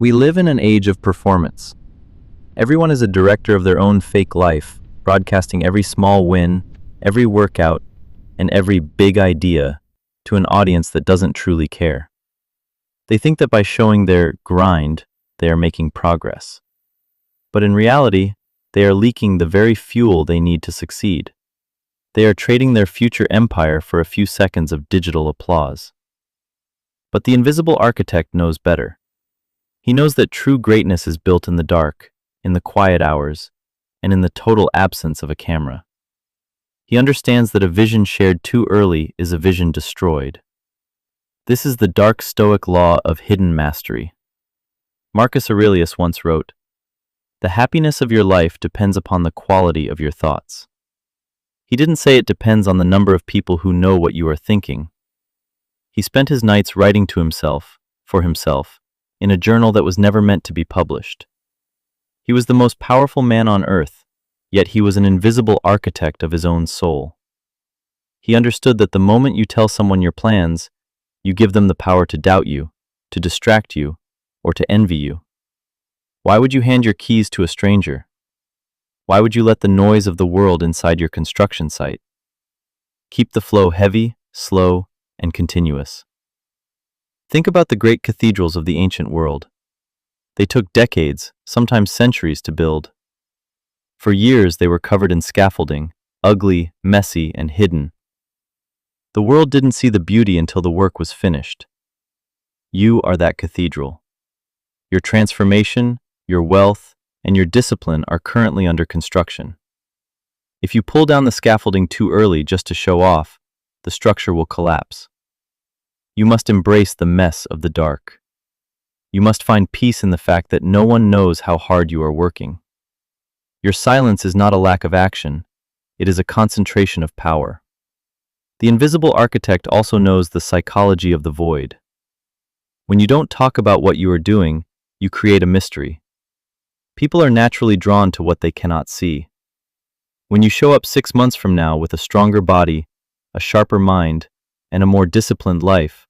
We live in an age of performance. Everyone is a director of their own fake life, broadcasting every small win, every workout, and every big idea to an audience that doesn't truly care. They think that by showing their grind, they are making progress. But in reality, they are leaking the very fuel they need to succeed. They are trading their future empire for a few seconds of digital applause. But the invisible architect knows better. He knows that true greatness is built in the dark, in the quiet hours, and in the total absence of a camera. He understands that a vision shared too early is a vision destroyed. This is the dark Stoic law of hidden mastery. Marcus Aurelius once wrote, "The happiness of your life depends upon the quality of your thoughts." He didn't say it depends on the number of people who know what you are thinking. He spent his nights writing to himself, for himself, in a journal that was never meant to be published. He was the most powerful man on earth, yet he was an invisible architect of his own soul. He understood that the moment you tell someone your plans, you give them the power to doubt you, to distract you, or to envy you. Why would you hand your keys to a stranger? Why would you let the noise of the world inside your construction site? Keep the flow heavy, slow, and continuous. Think about the great cathedrals of the ancient world. They took decades, sometimes centuries, to build. For years they were covered in scaffolding, ugly, messy, and hidden. The world didn't see the beauty until the work was finished. You are that cathedral. Your transformation, your wealth, and your discipline are currently under construction. If you pull down the scaffolding too early just to show off, the structure will collapse. You must embrace the mess of the dark. You must find peace in the fact that no one knows how hard you are working. Your silence is not a lack of action, it is a concentration of power. The invisible architect also knows the psychology of the void. When you don't talk about what you are doing, you create a mystery. People are naturally drawn to what they cannot see. When you show up 6 months from now with a stronger body, a sharper mind, and a more disciplined life,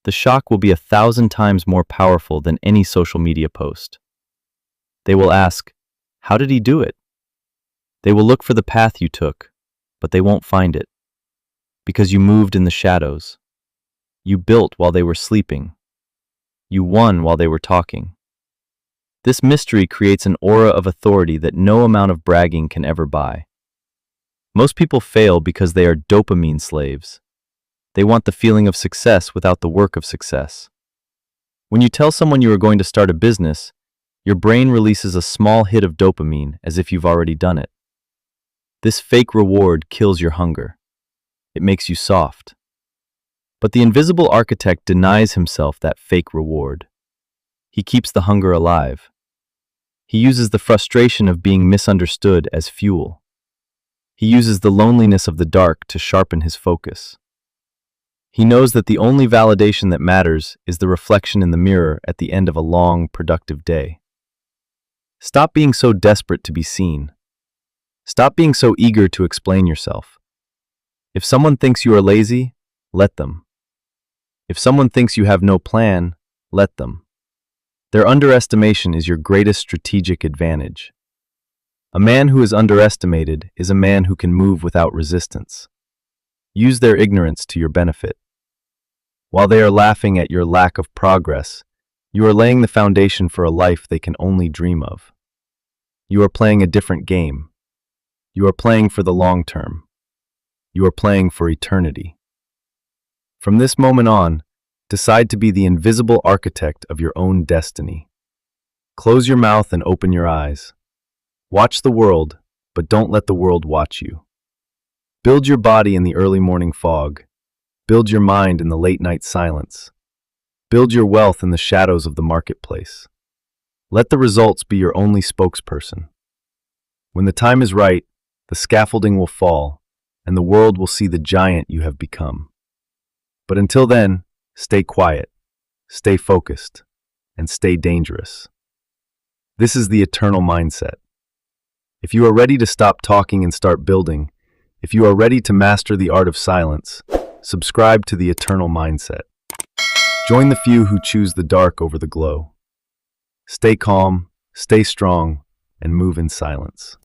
the shock will be 1,000 times more powerful than any social media post. They will ask, "How did he do it?" They will look for the path you took, but they won't find it. Because you moved in the shadows. You built while they were sleeping. You won while they were talking. This mystery creates an aura of authority that no amount of bragging can ever buy. Most people fail because they are dopamine slaves. They want the feeling of success without the work of success. When you tell someone you are going to start a business, your brain releases a small hit of dopamine as if you've already done it. This fake reward kills your hunger. It makes you soft. But the invisible architect denies himself that fake reward. He keeps the hunger alive. He uses the frustration of being misunderstood as fuel. He uses the loneliness of the dark to sharpen his focus. He knows that the only validation that matters is the reflection in the mirror at the end of a long, productive day. Stop being so desperate to be seen. Stop being so eager to explain yourself. If someone thinks you are lazy, let them. If someone thinks you have no plan, let them. Their underestimation is your greatest strategic advantage. A man who is underestimated is a man who can move without resistance. Use their ignorance to your benefit. While they are laughing at your lack of progress, you are laying the foundation for a life they can only dream of. You are playing a different game. You are playing for the long term. You are playing for eternity. From this moment on, decide to be the invisible architect of your own destiny. Close your mouth and open your eyes. Watch the world, but don't let the world watch you. Build your body in the early morning fog. Build your mind in the late night silence. Build your wealth in the shadows of the marketplace. Let the results be your only spokesperson. When the time is right, the scaffolding will fall, and the world will see the giant you have become. But until then, stay quiet, stay focused, and stay dangerous. This is the eternal mindset. If you are ready to stop talking and start building, if you are ready to master the art of silence, subscribe to the eternal mindset. Join the few who choose the dark over the glow. Stay calm, stay strong, and move in silence.